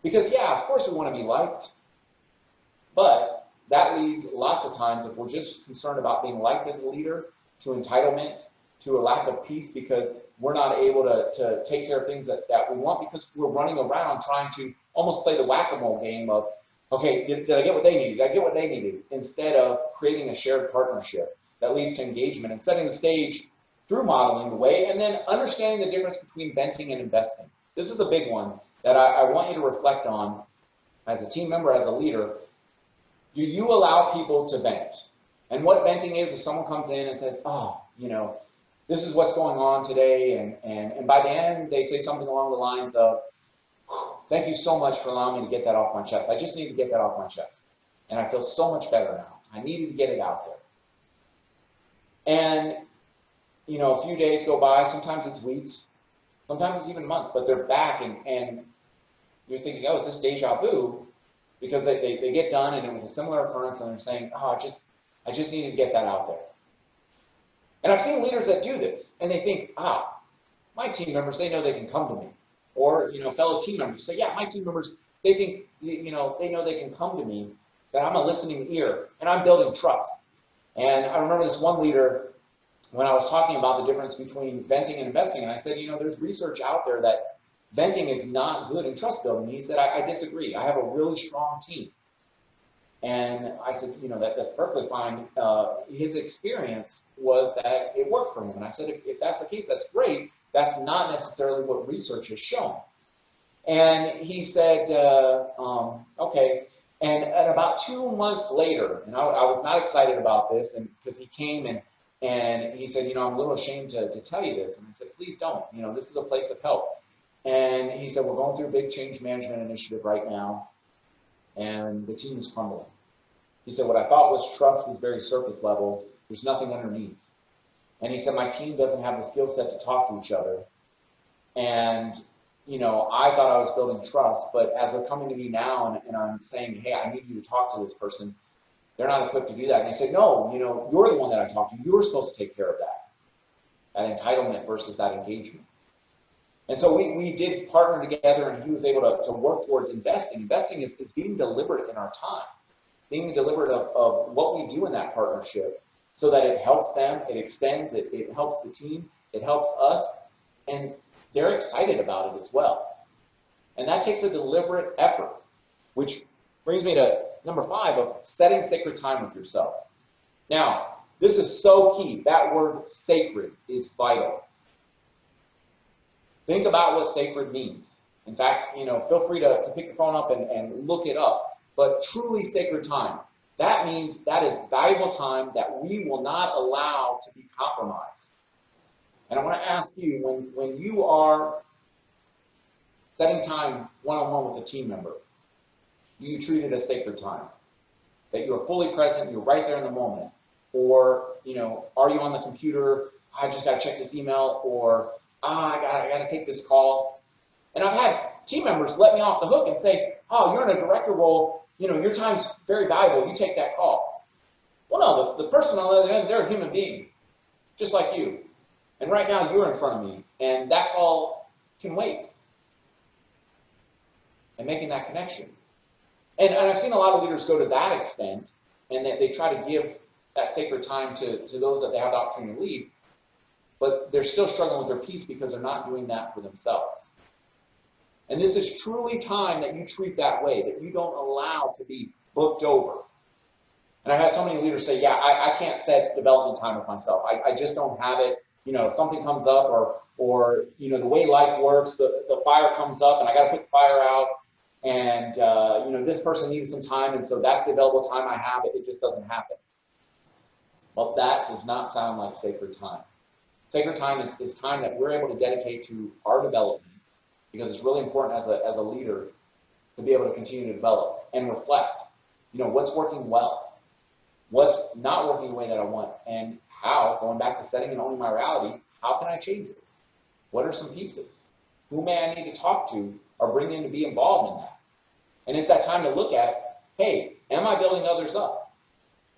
Because yeah, of course we want to be liked. But that leads lots of times, if we're just concerned about being liked as a leader, to entitlement, to a lack of peace because we're not able to take care of things that we want because we're running around trying to almost play the whack-a-mole game of, okay, did I get what they needed? Did I get what they needed? Instead of creating a shared partnership that leads to engagement and setting the stage through modeling the way and then understanding the difference between venting and investing. This is a big one that I want you to reflect on as a team member, as a leader. Do you allow people to vent? And what venting is someone comes in and says, oh, this is what's going on today. And by the end, they say something along the lines of, thank you so much for allowing me to get that off my chest. I just need to get that off my chest. And I feel so much better now. I needed to get it out there. And, a few days go by. Sometimes it's weeks. Sometimes it's even months. But they're back and you're thinking, oh, is this deja vu? Because they get done and it was a similar occurrence and they're saying, oh, I just needed to get that out there. And I've seen leaders that do this and they think, my team members, they know they can come to me. Or, fellow team members say, yeah, my team members, they think, they know they can come to me, that I'm a listening ear and I'm building trust. And I remember this one leader when I was talking about the difference between venting and investing, and I said, there's research out there that venting is not good in trust building. He said, I disagree. I have a really strong team. And I said, that's perfectly fine. His experience was that it worked for him. And I said, if that's the case, that's great. That's not necessarily what research has shown. And he said, okay. And about 2 months later, and I was not excited about this, and because he came and he said, I'm a little ashamed to tell you this. And I said, please don't. This is a place of help. And he said, we're going through a big change management initiative right now, and the team is crumbling. He said, what I thought was trust was very surface level. There's nothing underneath. And he said, my team doesn't have the skill set to talk to each other. And, you know, I thought I was building trust, but as they're coming to me now and I'm saying, hey, I need you to talk to this person, they're not equipped to do that. And they say, no, you know, you're the one that I talked to. You're supposed to take care of that entitlement versus that engagement. And so we did partner together, and he was able to work towards investing. Investing is being deliberate in our time, being deliberate of what we do in that partnership so that it helps them, it extends, it helps the team, it helps us, and they're excited about it as well. And that takes a deliberate effort, which brings me to number 5 of setting sacred time with yourself. Now, this is so key. That word sacred is vital. Think about what sacred means. In fact, you know, feel free to pick your phone up and look it up. But truly sacred time, that means that is valuable time that we will not allow to be compromised. And I want to ask you, when you are setting time one-on-one with a team member, do you treat it as sacred time? That you're fully present, you're right there in the moment? Or, you know, are you on the computer, I just got to check this email, or I got to take this call? And I've had team members let me off the hook and say, oh, you're in a director role, you know, your time's very valuable, you take that call. Well, no, the person on the other end, they're a human being, just like you. And right now you're in front of me, and that call can wait. And making that connection. And I've seen a lot of leaders go to that extent, and that they try to give that sacred time to those that they have the opportunity to lead, but they're still struggling with their peace because they're not doing that for themselves. And this is truly time that you treat that way, that you don't allow to be booked over. And I've had so many leaders say, yeah, I can't set development time with myself. I just don't have it. You know, something comes up, or you know, the way life works, the fire comes up and I got to put the fire out. And, you know, this person needs some time, and so that's the available time I have. It just doesn't happen. Well, that does not sound like sacred time. Sacred time is time that we're able to dedicate to our development, because it's really important as a leader to be able to continue to develop and reflect. You know, what's working well? What's not working the way that I want? And how, going back to setting and owning my reality, how can I change it? What are some pieces? Who may I need to talk to or bring in to be involved in that? And it's that time to look at, hey, am I building others up?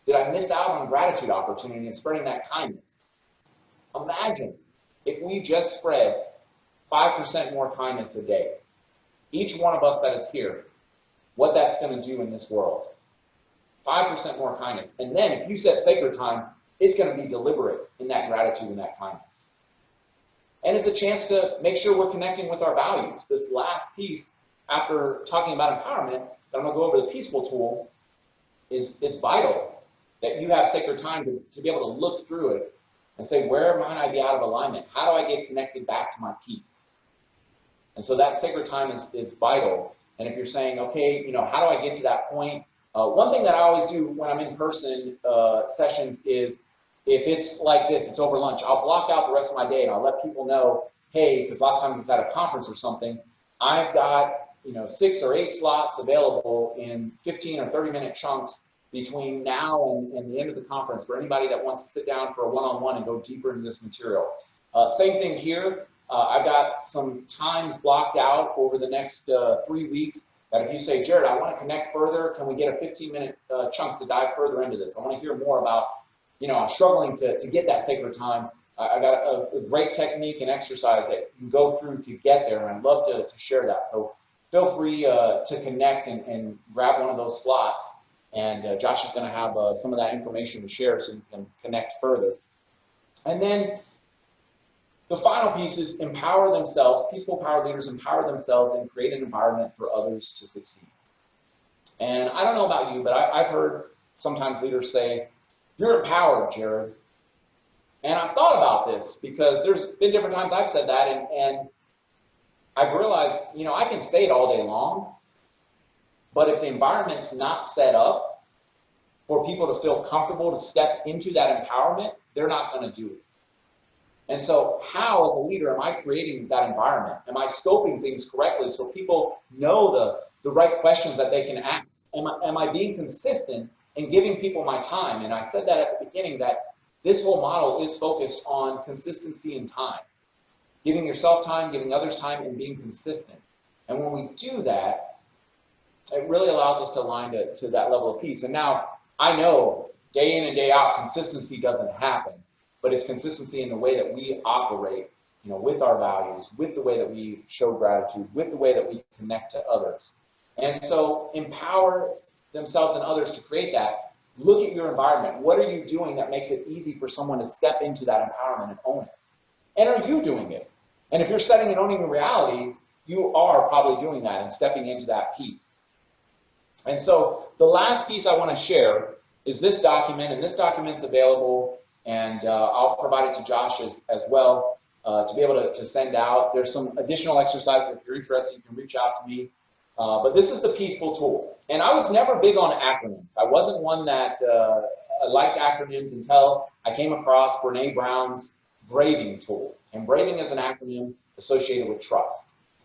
Did I miss out on gratitude opportunity and spreading that kindness? Imagine if we just spread 5% more kindness a day. Each one of us that is here, what that's going to do in this world. 5% more kindness. And then if you set sacred time, it's going to be deliberate in that gratitude and that kindness. And it's a chance to make sure we're connecting with our values. This last piece, after talking about empowerment, that I'm going to go over the peaceful tool, is vital. That you have sacred time to be able to look through it and say, where might I be out of alignment? How do I get connected back to my peace? And so that sacred time is vital. And if you're saying, okay, you know, how do I get to that point? One thing that I always do when I'm in person sessions is, if it's like this, it's over lunch, I'll block out the rest of my day and I'll let people know, hey, because last time it's at a conference or something, I've got, you know, 6 or 8 slots available in 15 or 30-minute chunks between now and the end of the conference for anybody that wants to sit down for a one-on-one and go deeper into this material. Same thing here. I've got some times blocked out over the next 3 weeks that if you say, Jared, I want to connect further, can we get a 15-minute chunk to dive further into this? I want to hear more about, you know, I'm struggling to get that sacred time. I got a great technique and exercise that you can go through to get there, and I'd love to share that. So feel free to connect and grab one of those slots. And Josh is going to have some of that information to share so you can connect further. And then the final piece is empower themselves. Peaceful power leaders empower themselves and create an environment for others to succeed. And I don't know about you, but I've heard sometimes leaders say, you're empowered, Jared. And I've thought about this because there's been different times I've said that, and I've realized, you know, I can say it all day long, but if the environment's not set up for people to feel comfortable to step into that empowerment, they're not going to do it. And so how, as a leader, am I creating that environment? Am I scoping things correctly so people know the right questions that they can ask? Am I being consistent in giving people my time? And I said that at the beginning, that this whole model is focused on consistency in time, giving yourself time, giving others time, and being consistent. And when we do that, it really allows us to align to that level of peace. And now I know day in and day out, consistency doesn't happen, but it's consistency in the way that we operate, you know, with our values, with the way that we show gratitude, with the way that we connect to others. And so empower themselves and others to create that. Look at your environment. What are you doing that makes it easy for someone to step into that empowerment and own it? And are you doing it? And if you're setting and owning the reality, you are probably doing that and stepping into that piece. And so the last piece I want to share is this document, and this document's available, and I'll provide it to Josh as well to be able to send out. There's some additional exercises. If you're interested, you can reach out to me. But this is the Peaceful Tool. And I was never big on acronyms. I wasn't one that liked acronyms until I came across Brene Brown's Braving Tool. And Braving is an acronym associated with trust.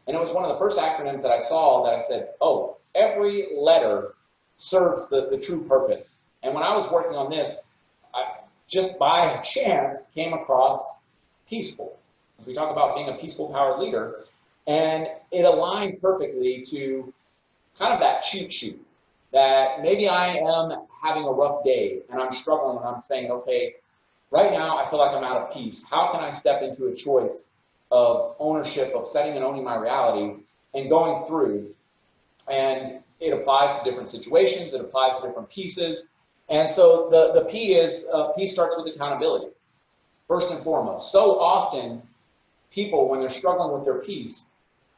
And it was one of the first acronyms that I saw that I said, oh, every letter serves the true purpose. And when I was working on this, I just by chance came across peaceful. As we talk about being a peaceful powered leader, and it aligned perfectly to kind of that cheat sheet that maybe I am having a rough day and I'm struggling and I'm saying, okay, right now I feel like I'm out of peace. How can I step into a choice of ownership, of setting and owning my reality and going through? And it applies to different situations. It applies to different pieces. And so the P is, P starts with accountability, first and foremost. So often people, when they're struggling with their peace,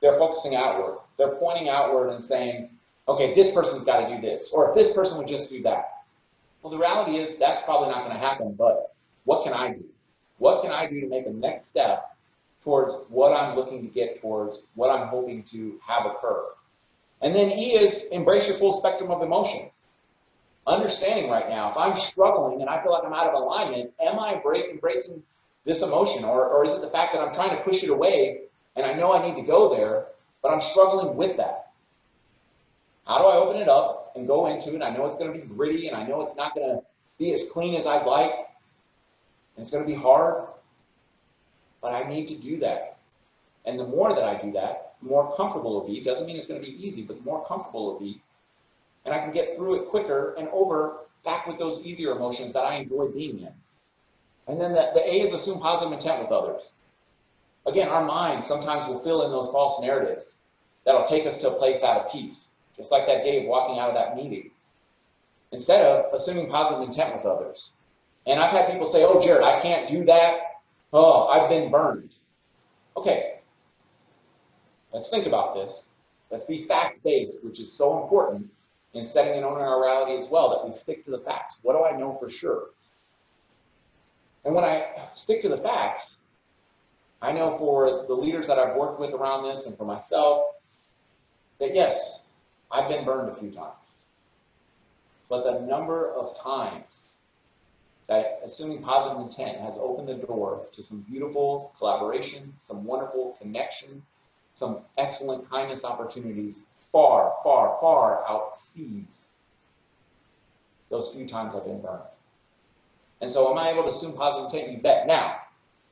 they're focusing outward. They're pointing outward and saying, okay, this person's got to do this, or if this person would just do that. Well, the reality is that's probably not going to happen, but what can I do? What can I do to make a next step towards what I'm looking to get towards, what I'm hoping to have occur? And then E is embrace your full spectrum of emotions. Understanding right now, if I'm struggling and I feel like I'm out of alignment, am I embracing this emotion? Or is it the fact that I'm trying to push it away and I know I need to go there, but I'm struggling with that? How do I open it up and go into it? I know it's going to be gritty and I know it's not going to be as clean as I'd like. And it's going to be hard, but I need to do that. And the more that I do that, the more comfortable it'll be. Doesn't mean it's going to be easy, but the more comfortable it'll be. And I can get through it quicker and back with those easier emotions that I enjoy being in. And then the A is assume positive intent with others. Again, our mind sometimes will fill in those false narratives that'll take us to a place out of peace, just like that Dave walking out of that meeting, instead of assuming positive intent with others. And I've had people say, oh, Jared, I can't do that. Oh, I've been burned. Okay, let's think about this. Let's be fact-based, which is so important in setting and owning our reality as well, that we stick to the facts. What do I know for sure? And when I stick to the facts, I know for the leaders that I've worked with around this and for myself, that yes, I've been burned a few times. But the number of times that assuming positive intent has opened the door to some beautiful collaboration, some wonderful connection, some excellent kindness opportunities far, far, far outseas those few times I've been burned. And so am I able to assume positive intent? You bet. Now,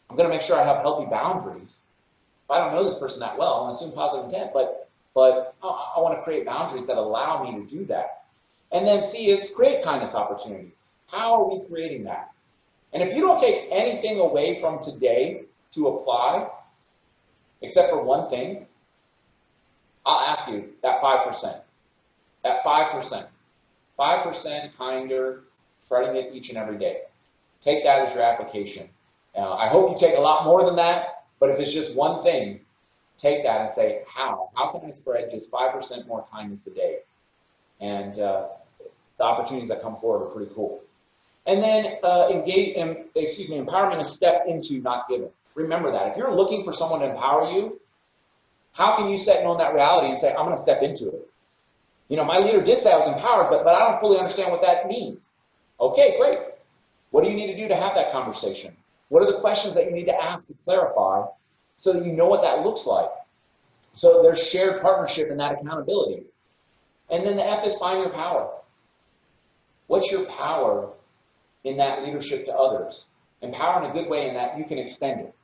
I'm going to make sure I have healthy boundaries. If I don't know this person that well, I'm going to assume positive intent, but I want to create boundaries that allow me to do that. And then C is create kindness opportunities. How are we creating that? And if you don't take anything away from today to apply, except for one thing, I'll ask you, that 5%. That 5%. 5% kinder, starting it each and every day. Take that as your application. I hope you take a lot more than that, but if it's just one thing, take that and say, how? How can I spread just 5% more kindness a day? And the opportunities that come forward are pretty cool. And then empowerment is step into, not given. Remember that. If you're looking for someone to empower you, how can you set and own that reality and say, I'm going to step into it? You know, my leader did say I was empowered, but I don't fully understand what that means. Okay, great. What do you need to do to have that conversation? What are the questions that you need to ask to clarify so that you know what that looks like? So there's shared partnership and that accountability. And then the F is find your power. What's your power in that leadership to others? Empower in a good way in that you can extend it.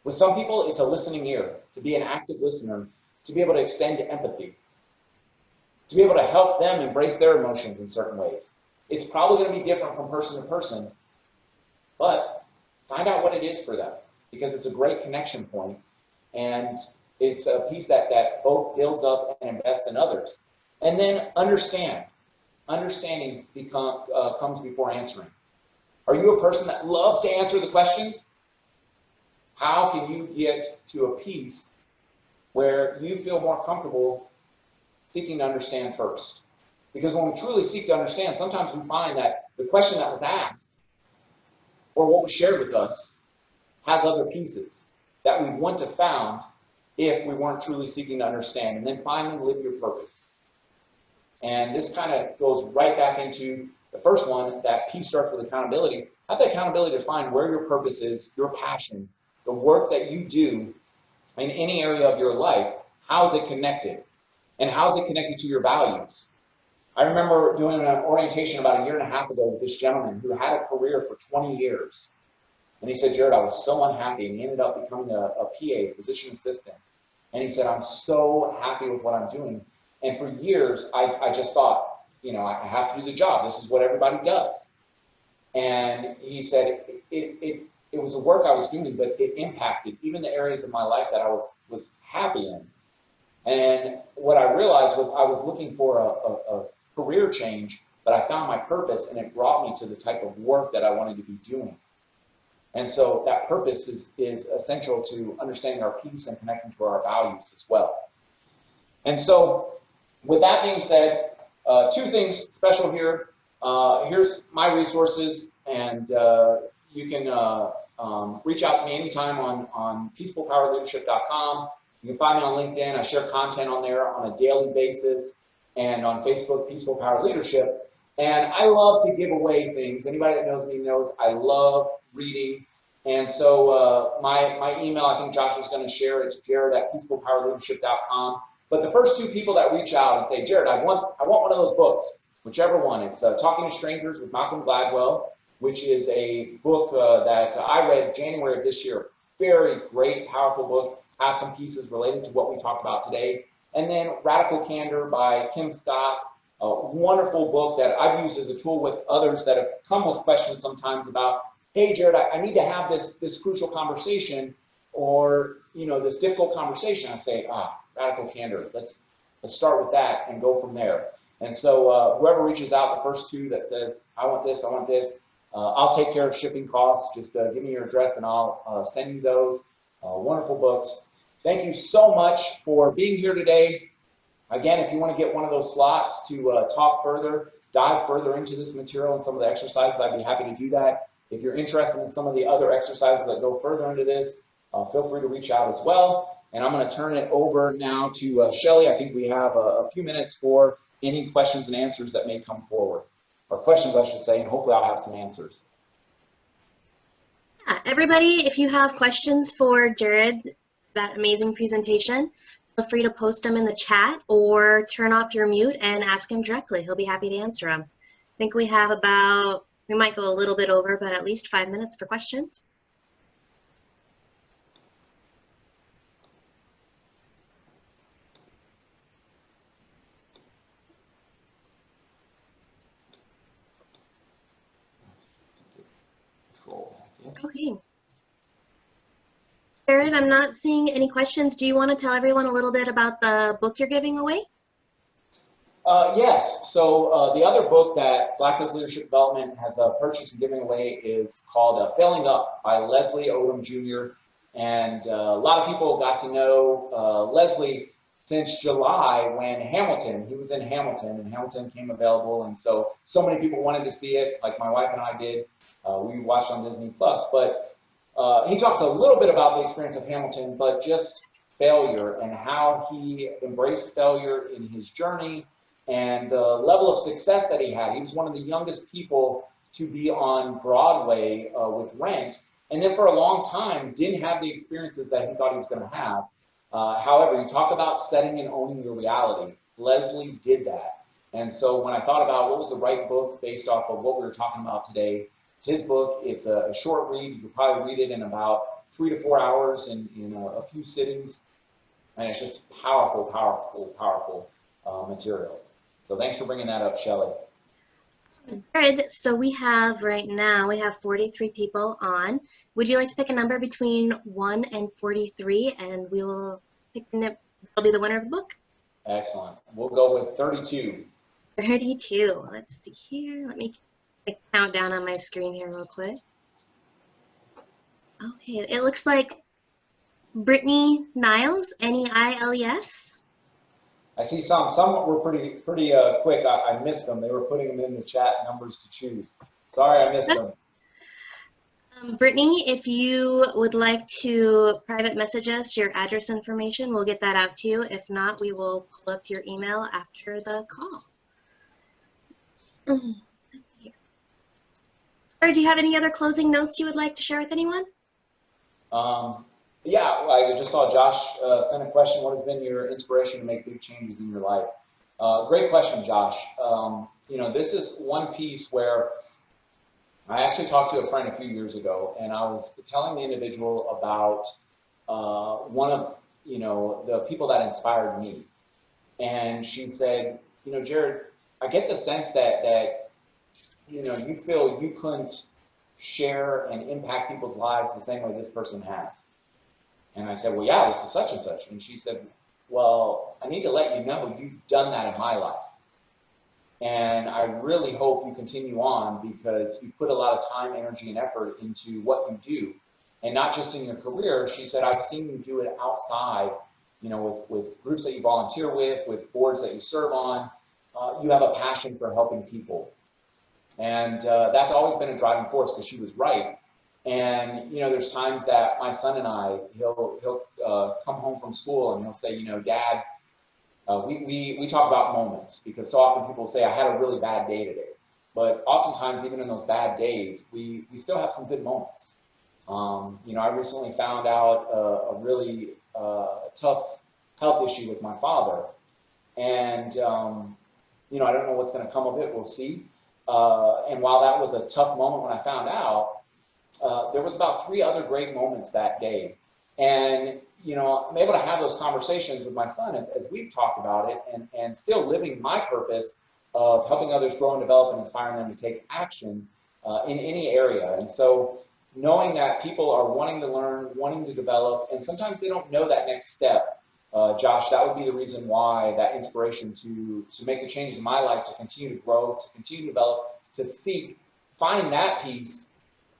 With some people, it's a listening ear, to be an active listener, to be able to extend empathy, to be able to help them embrace their emotions in certain ways. It's probably going to be different from person to person, but find out what it is for them, because it's a great connection point, and it's a piece that both builds up and invests in others. And then understand. Understanding comes before answering. Are you a person that loves to answer the questions? How can you get to a piece where you feel more comfortable seeking to understand first? Because when we truly seek to understand, sometimes we find that the question that was asked or what was shared with us has other pieces that we wouldn't have found if we weren't truly seeking to understand. And then finally, live your purpose. And this kind of goes right back into the first one, that piece starts with accountability. Have the accountability to find where your purpose is, your passion, the work that you do in any area of your life. How is it connected? And how is it connected to your values? I remember doing an orientation about 1.5 years ago with this gentleman who had a career for 20 years. And he said, Jared, I was so unhappy, and he ended up becoming a PA, physician assistant. And he said, I'm so happy with what I'm doing. And for years, I just thought, you know, I have to do the job. This is what everybody does. And he said, it was the work I was doing, but it impacted even the areas of my life that I was happy in. And what I realized was I was looking for a career change, but I found my purpose, and it brought me to the type of work that I wanted to be doing. And so that purpose is essential to understanding our peace and connecting to our values as well. And so with that being said, 2 things special here. Here's my resources, and you can reach out to me anytime on peacefulpowerleadership.com. You can find me on LinkedIn. I share content on there on a daily basis, and on Facebook, Peaceful Power Leadership. And I love to give away things. Anybody that knows me knows I love reading. And so my email, I think Josh is going to share, is jared@peacefulpowerleadership.com. But the first 2 people that reach out and say, Jared, I want one of those books, whichever one. It's Talking to Strangers with Malcolm Gladwell, which is a book that I read January of this year. Very great, powerful book. Has some pieces related to what we talked about today. And then Radical Candor by Kim Scott, a wonderful book that I've used as a tool with others that have come with questions sometimes about, hey, Jared, I need to have this crucial conversation, or, you know, this difficult conversation. I say, Radical Candor, let's start with that and go from there. And so whoever reaches out, the first 2 that says, I want this, I'll take care of shipping costs. Just give me your address and I'll send you those wonderful books. Thank you so much for being here today. Again, if you want to get one of those slots to talk further, dive further into this material and some of the exercises, I'd be happy to do that. If you're interested in some of the other exercises that go further into this, feel free to reach out as well. And I'm going to turn it over now to Shelly. I think we have a few minutes for any questions and answers that may come forward. Or questions, I should say, and hopefully I'll have some answers. Yeah, everybody, if you have questions for Jared, that amazing presentation, feel free to post them in the chat or turn off your mute and ask him directly. He'll be happy to answer them. I think we have we might go a little bit over, but at least 5 minutes for questions. Okay. Jared, I'm not seeing any questions. Do you want to tell everyone a little bit about the book you're giving away? Yes. So the other book that Black Coast Leadership Development has purchased and giving away is called Failing Up by Leslie Odom Jr. And a lot of people got to know Leslie since July when he was in Hamilton, and Hamilton came available. And so many people wanted to see it, like my wife and I did. We watched on Disney Plus. But he talks a little bit about the experience of Hamilton, but just failure and how he embraced failure in his journey and the level of success that he had. He was one of the youngest people to be on Broadway with Rent, and then for a long time didn't have the experiences that he thought he was going to have. However, you talk about setting and owning your reality. Leslie did that. And so when I thought about what was the right book based off of what we were talking about today, his book. It's a short read. You could probably read it in about 3 to 4 hours in a few sittings. And it's just powerful, powerful, powerful material. So thanks for bringing that up, Shelley. Good. So we have right now, we have 43 people on. Would you like to pick a number between 1 and 43, and we will pick the, that'll be the winner of the book? Excellent. We'll go with 32. 32. Let's see here. Let me count down on my screen here real quick. Okay, it looks like Brittany Niles, Niles. I see some were pretty quick. I missed them. They were putting them in the chat, numbers to choose. Sorry, I missed them. Brittany, if you would like to private message us your address information, we'll get that out to you. If not, we will pull up your email after the call. Let's see. Or do you have any other closing notes you would like to share with anyone? Yeah, I just saw Josh send a question. What has been your inspiration to make big changes in your life? Great question, Josh. You know, this is one piece where I actually talked to a friend a few years ago, and I was telling the individual about one of, you know, the people that inspired me. And she said, you know, Jared, I get the sense that you know, you feel you couldn't share and impact people's lives the same way this person has. And I said, well, yeah, this is such and such. And she said, well, I need to let you know you've done that in my life. And I really hope you continue on because you put a lot of time, energy, and effort into what you do. And not just in your career. She said, I've seen you do it outside, you know, with groups that you volunteer with boards that you serve on. You have a passion for helping people. And that's always been a driving force because she was right. And, you know, there's times that my son and I, he'll come home from school and he'll say, you know, Dad, we talk about moments because so often people say, I had a really bad day today. But oftentimes, even in those bad days, we still have some good moments. You know, I recently found out a really tough health issue with my father. And, you know, I don't know what's going to come of it. We'll see. And while that was a tough moment when I found out, there was about 3 other great moments that day. And, you know, I'm able to have those conversations with my son as we've talked about it and still living my purpose of helping others grow and develop and inspiring them to take action in any area. And so knowing that people are wanting to learn, wanting to develop, and sometimes they don't know that next step, Josh, that would be the reason why that inspiration to make the changes in my life, to continue to grow, to continue to develop, to seek, find that peace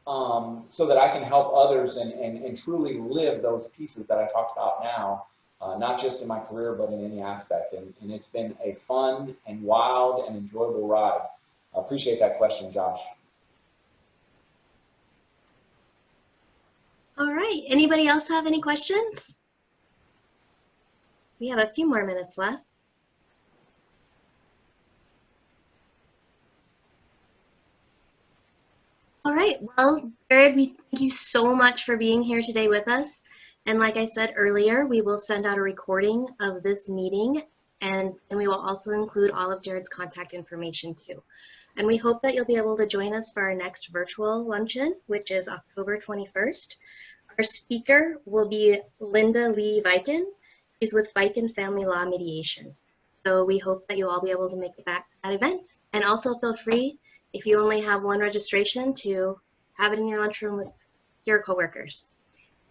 so that I can help others and truly live those pieces that I talked about now, not just in my career, but in any aspect. And it's been a fun and wild and enjoyable ride. I appreciate that question, Josh. All right. Anybody else have any questions? We have a few more minutes left. All right, well, Jared, we thank you so much for being here today with us. And like I said earlier, we will send out a recording of this meeting, and we will also include all of Jared's contact information too. And we hope that you'll be able to join us for our next virtual luncheon, which is October 21st. Our speaker will be Linda Lee Viken. She's with Viken Family Law Mediation. So we hope that you'll all be able to make it back to that event. And also feel free, if you only have one registration, to have it in your lunchroom with your coworkers.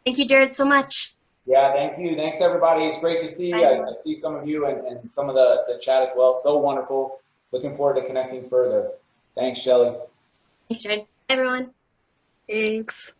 Thank you, Jared, so much. Yeah, thank you. Thanks, everybody. It's great to see you. I see some of you and some of the chat as well. So wonderful. Looking forward to connecting further. Thanks, Shelley. Thanks, Jared. Bye, everyone. Thanks.